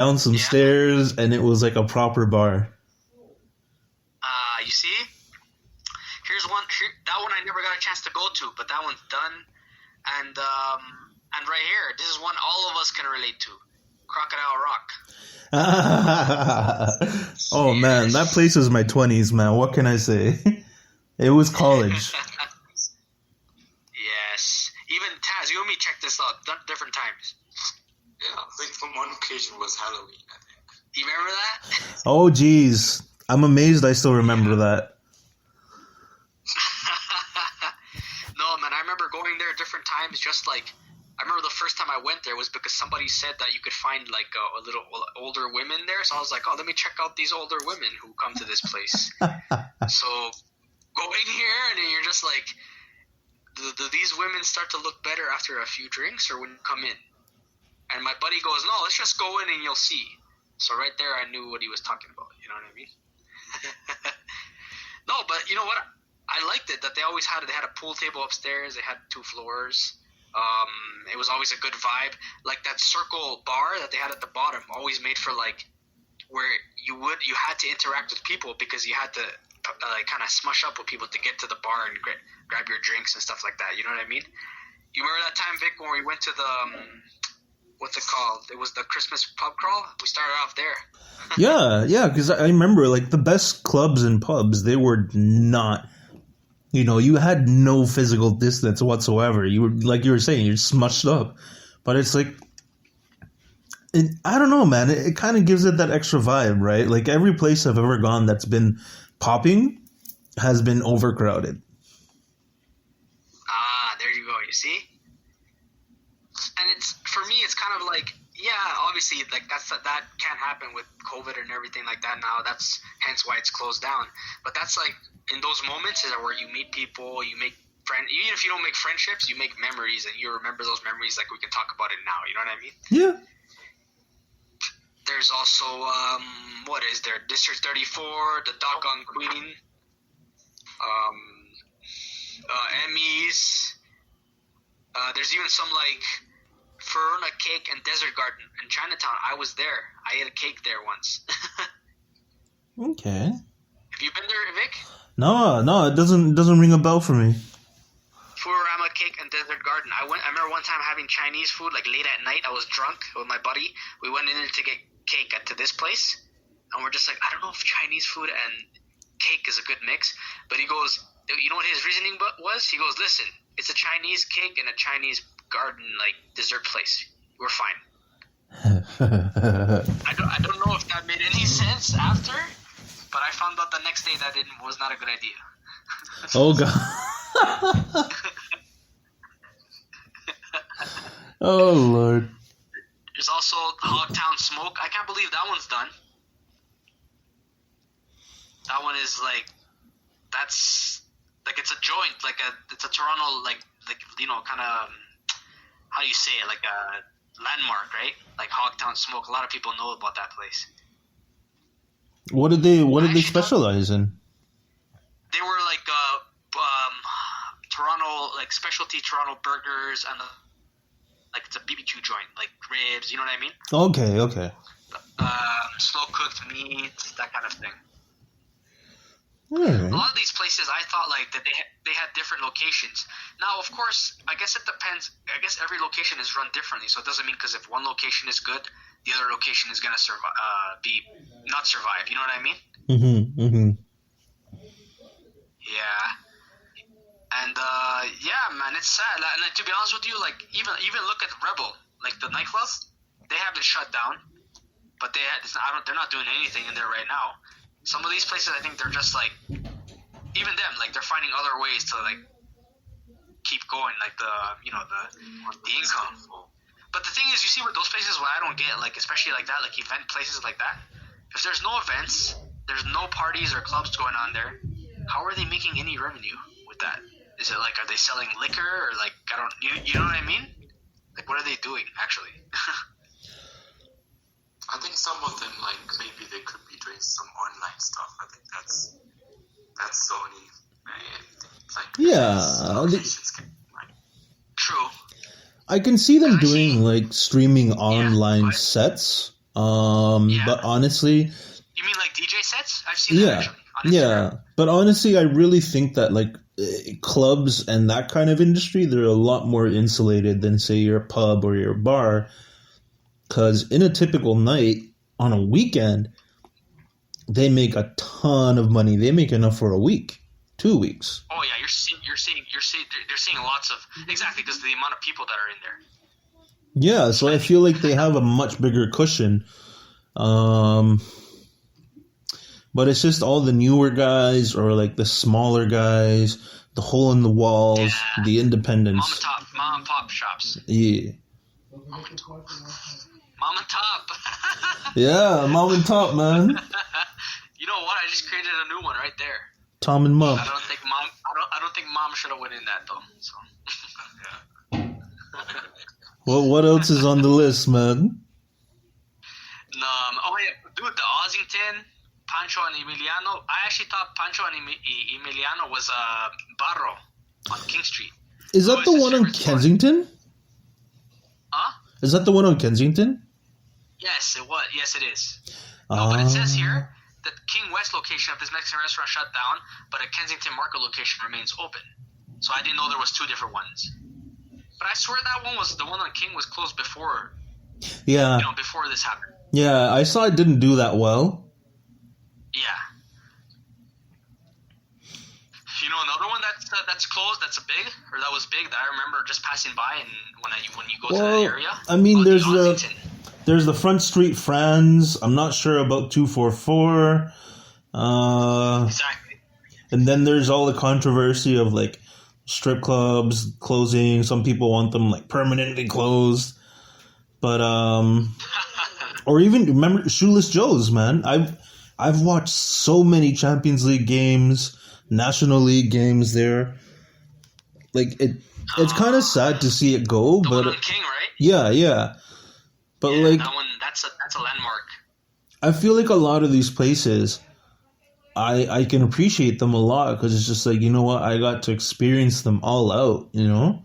down some stairs, and it was like a proper bar. You see? Here's one. That one I never got a chance to go to, but that one's done. And right here, this is one all of us can relate to. Crocodile Rock. Oh man, that place was my 20s, man. What can I say? It was college. Yes. Even Taz, you and me checked this out different times. Yeah, I think from one occasion was Halloween, I think. You remember that? Oh geez. I'm amazed I still remember that. No, man, I remember going there different times. Just like, I remember the first time I went there was because somebody said that you could find like a little older women there. So I was like, oh, let me check out these older women who come to this place. So go in here and then you're just like, do these women start to look better after a few drinks or when you come in? And my buddy goes, no, let's just go in and you'll see. So right there I knew what he was talking about. You know what I mean? No, but you know what? I liked it that they had a pool table upstairs. They had 2 floors. It was always a good vibe. Like that circle bar that they had at the bottom, always made for like where you had to interact with people because you had to like kind of smush up with people to get to the bar and grab your drinks and stuff like that. You know what I mean? You remember that time, Vic, when we went to the what's it called? It was the Christmas pub crawl. We started off there. Yeah, because I remember like the best clubs and pubs, they were not, you had no physical distance whatsoever. You were, like you were saying, you're smushed up. But it's like, I don't know, man. It kind of gives it that extra vibe, right? Like every place I've ever gone that's been popping has been overcrowded. There you go. You see? And for me, it's kind of like, yeah, obviously, like that can't happen with COVID and everything like that now. That's hence why it's closed down. But that's like in those moments is where you meet people, you make friends. Even if you don't make friendships, you make memories, and you remember those memories. Like we can talk about it now. You know what I mean? Yeah. There's also what is there? District 34, the Doggone Queen, Emmys. There's even some like Verona Cake and Desert Garden in Chinatown. I was there. I ate a cake there once. Okay. Have you been there, Vic? No, it doesn't ring a bell for me. Furama Cake and Desert Garden. I remember one time having Chinese food like late at night. I was drunk with my buddy. We went in there to get cake to this place, and we're just like, I don't know if Chinese food and cake is a good mix. But he goes, you know what his reasoning was? He goes, listen, it's a Chinese cake and a Chinese garden like dessert place. We're fine. I don't know if that made any sense after, but I found out the next day that it was not a good idea. Oh God. Oh Lord. There's also Hogtown Smoke. I can't believe that one's done. That one is like, that's like, it's a joint, like it's a Toronto like kind of, how do you say it, like a landmark, right? Like Hogtown Smoke. A lot of people know about that place. What did they specialize in? They were like Toronto, like specialty Toronto burgers, and like it's a BBQ joint, like ribs. You know what I mean? Okay. Slow cooked meat, that kind of thing. Right. A lot of these places, I thought like that they had different locations. Now, of course, I guess it depends. I guess every location is run differently, so it doesn't mean because if one location is good, the other location is gonna not survive. You know what I mean? Mm-hmm. Yeah. And yeah, man, it's sad. And to be honest with you, like even look at Rebel, like the nightclub, they haven't shut down, but they're not doing anything in there right now. Some of these places, I think they're just like, even them, like they're finding other ways to like keep going, like the income. But the thing is, you see with those places, what I don't get, like especially like that, like event places like that, if there's no events, there's no parties or clubs going on there, how are they making any revenue with that? Is it like, are they selling liquor or like, you know what I mean? Like, what are they doing actually? I think some of them, like, maybe they could be doing some online stuff. I think that's the only like. Yeah. True. I can see them doing like streaming online sets. But honestly, You mean like DJ sets? I've seen that actually on Instagram. yeah. But honestly, I really think that like clubs and that kind of industry, they're a lot more insulated than say your pub or your bar. Because in a typical night on a weekend, they make a ton of money. They make enough for a week, 2 weeks. Oh yeah, you're seeing lots of exactly because of the amount of people that are in there. Yeah, so I feel like they have a much bigger cushion. But it's just all the newer guys or like the smaller guys, the hole in the walls, the independents. Mom and pop shops. Yeah. Mom and top. Yeah, mom and top, man. You know what? I just created a new one right there. Tom and mom. I don't think mom should have went in that though. So. Well, what else is on the list, man? Oh yeah, dude, the Ossington, Pancho and Emiliano. I actually thought Pancho and Emiliano was Barro on King Street. Is that the one on Kensington? Huh? Is that the one on Kensington? Yes, it was. Yes, it is. No, but it says here that King West location of this Mexican restaurant shut down, but a Kensington Market location remains open. So I didn't know there was two different ones. But I swear that one was the one on King was closed before. Yeah. Before this happened. Yeah, I saw it didn't do that well. Yeah. Another one that's closed, that was big that I remember just passing by and when you go to that area. I mean, there's the Front Street Franz. I'm not sure about 244. Exactly. And then there's all the controversy of like strip clubs closing. Some people want them like permanently closed. But or even remember Shoeless Joe's, man. I've watched so many Champions League games, National League games there. Like it's kind of sad to see it go, but one on King, right? Yeah. But like that one, that's a landmark. I feel like a lot of these places, I can appreciate them a lot because it's just like, you know what, I got to experience them all out, you know?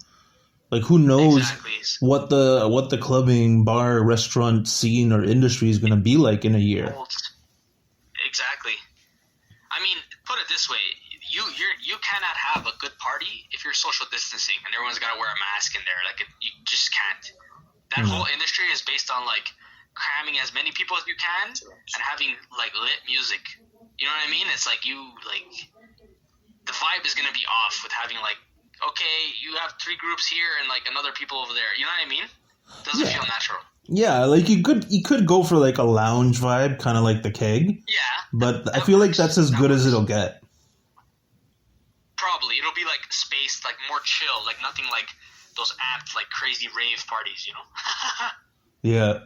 Like who knows what the clubbing, bar, restaurant scene or industry is going to be like in a year. Exactly. I mean, put it this way, you cannot have a good party if you're social distancing and everyone's got to wear a mask in there. Like you just can't. That whole industry is based on like cramming as many people as you can and having like lit music. You know what I mean? It's like the vibe is going to be off with having like, okay, you have 3 groups here and like another people over there. You know what I mean? It doesn't feel natural. Yeah, like you could go for like a lounge vibe, kind of like the Keg. Yeah. But I feel like that's as good as it'll get. Probably. It'll be like spaced, like more chill, like nothing like those amped, like crazy rave parties, you know? Yeah.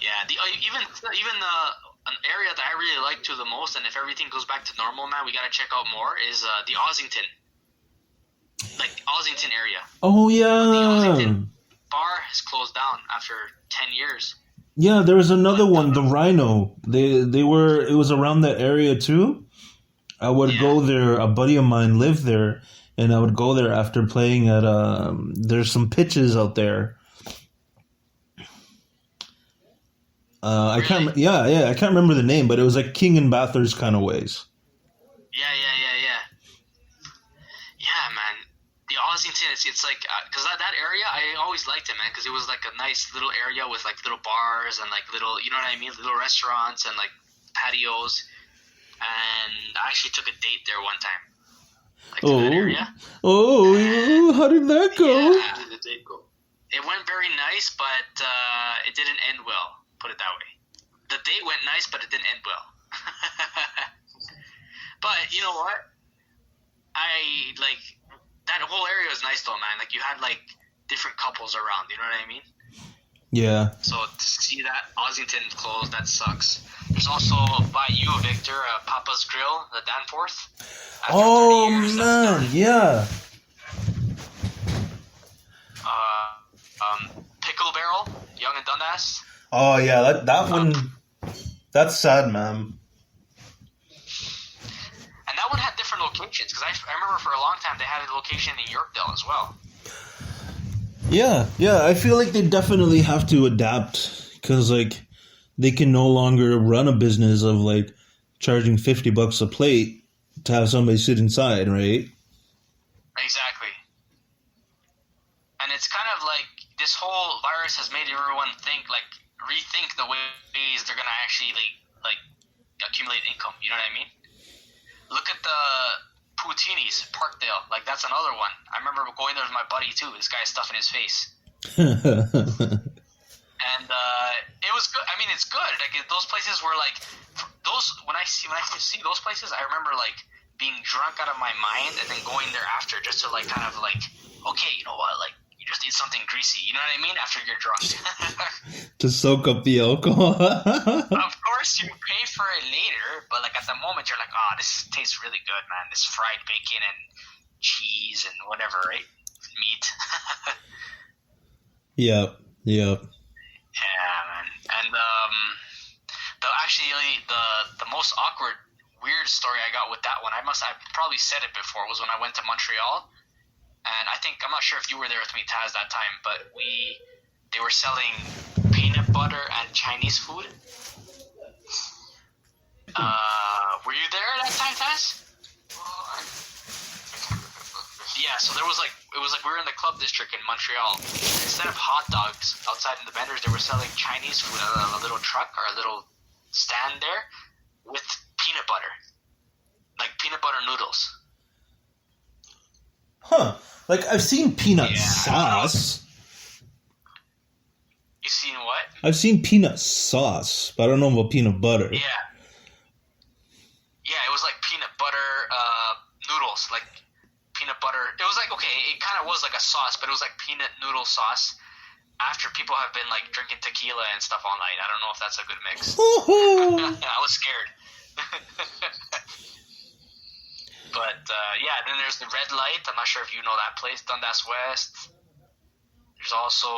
Yeah. Even an area that I really like to the most, and if everything goes back to normal, man, we gotta check out more, is the Ossington. Like, Ossington area. Oh, yeah. The Ossington bar has closed down after 10 years. Yeah, there was another one, the Rhino. It was around that area too. I would go there, a buddy of mine lived there, and I would go there after playing at, there's some pitches out there. I can't remember the name, but it was like King and Bathurst kind of ways. Yeah, man. The Ossington, it's like, because that area, I always liked it, man, because it was like a nice little area with like little bars and like little, you know what I mean, little restaurants and like patios. And I actually took a date there one time. Like to that area. Oh, how did that go? Yeah. How did the date go? It went very nice, but it didn't end well. Put it that way. The date went nice, but it didn't end well. But you know what? I like that whole area was nice though, man. Like you had like different couples around. You know what I mean? Yeah. So to see that Ossington closed, that sucks. There's also by you, Victor, Papa's Grill, the Danforth. Oh man, yeah. Pickle Barrel, Young and Dundas. Oh yeah, that one. That's sad, man. And that one had different locations because I remember for a long time they had a location in Yorkdale as well. Yeah. I feel like they definitely have to adapt because like they can no longer run a business of like charging $50 a plate to have somebody sit inside, right? Exactly. And it's kind of like this whole virus has made everyone rethink the ways they're gonna actually like accumulate income. You know what I mean? Look at the Poutinis, Parkdale. Like that's another one. I remember going there with my buddy too. This guy's stuffing his face. And it was good. I mean, it's good. Like those places were like those. When I see those places, I remember like being drunk out of my mind and then going there after just to like kind of like, okay, you know what, like you just need something greasy. You know what I mean? After you're drunk. To soak up the alcohol. Of course, you pay for it later, but like at the moment, you're like, oh, this tastes really good, man. This fried bacon and cheese and whatever, right? Meat. Yep. Yeah, man. And the most awkward, weird story I got with that one, I've probably said it before, was when I went to Montreal, and I'm not sure if you were there with me, Taz, that time, but they were selling peanut butter and Chinese food. Were you there at that time, Taz? Yeah, so it was like we were in the club district in Montreal. Instead of hot dogs outside in the vendors, they were selling Chinese food on a little truck or a little stand there with peanut butter, like peanut butter noodles. Huh. Like, I've seen peanut sauce. You seen what? I've seen peanut sauce, but I don't know about peanut butter. Yeah. Yeah, it was like peanut butter noodles, like peanut butter. It was like, okay, it kind of was like a sauce, but it was like peanut noodle sauce after people have been like drinking tequila and stuff all night. I don't know if that's a good mix. I was scared. But yeah, then there's the Red Light. I'm not sure if you know that place, Dundas West. There's also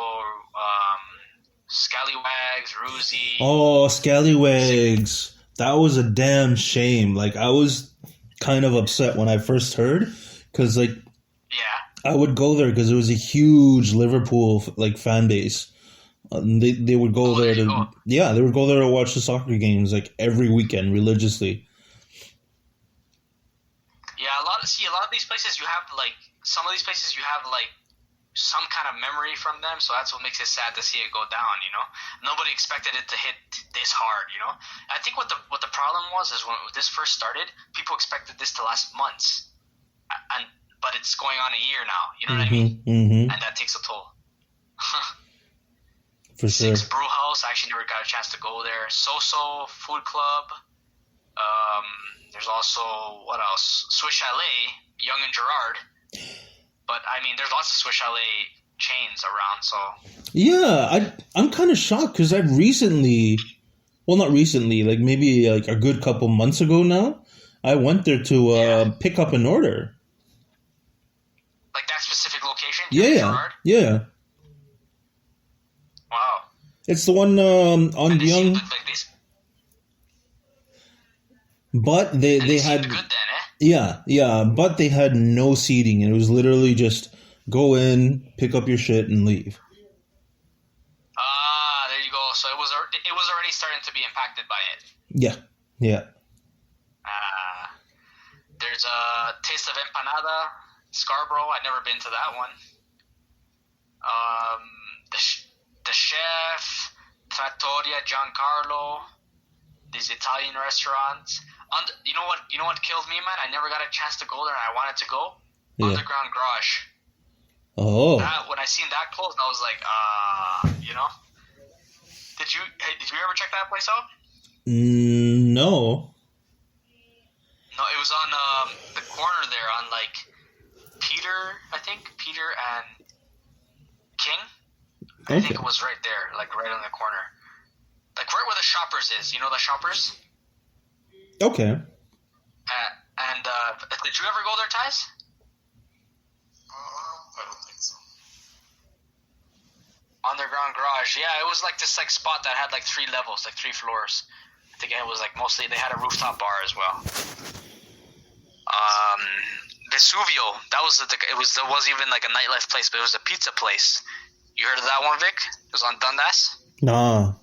Scallywags, Roozy. Oh, Scallywags. That was a damn shame. Like, I was kind of upset when I first heard, because like, I would go there because it was a huge Liverpool like fan base. They would go there to they would go there to watch the soccer games like every weekend religiously. Yeah, a lot of these places you have like some of these places you have like some kind of memory from them, so that's what makes it sad to see it go down. You know, nobody expected it to hit this hard. You know, I think what the problem was is when this first started, people expected this to last months, but it's going on a year now. You know what I mean? Mm-hmm. And that takes a toll. For sure. 6 Brew House, I actually never got a chance to go there. So Food Club. There's also, what else? Swiss Chalet, Young and Gerard. But, I mean, there's lots of Swiss Chalet chains around, so... Yeah, I'm kind of shocked, because I've recently... Well, not recently, like maybe like a good couple months ago now, I went there to pick up an order. Like that specific location? Yeah. Wow. It's the one on Young... But they had good then, eh? Yeah, but they had no seating, and it was literally just go in, pick up your shit, and leave. There you go. So it was already starting to be impacted by it. Yeah. There's a Taste of Empanada, Scarborough. I've never been to that one. The Chef, Trattoria Giancarlo, these Italian restaurants. You know what killed me, man? I never got a chance to go there, and I wanted to go. Yeah. Underground Garage. Oh. When I seen that close, I was like, you know. Did you ever check that place out? No. No, it was on the corner there, on like Peter and King. I think it was right there, like right on the corner. Like right where the Shoppers is. You know the Shoppers? Okay. And did you ever go there, Tys? I don't think so. Underground Garage. Yeah, it was like this like spot that had like 3 levels, like 3 floors. I think it was like mostly they had a rooftop bar as well. Vesuvio. That was it wasn't even like a nightlife place, but it was a pizza place. You heard of that one, Vic? It was on Dundas. Nah.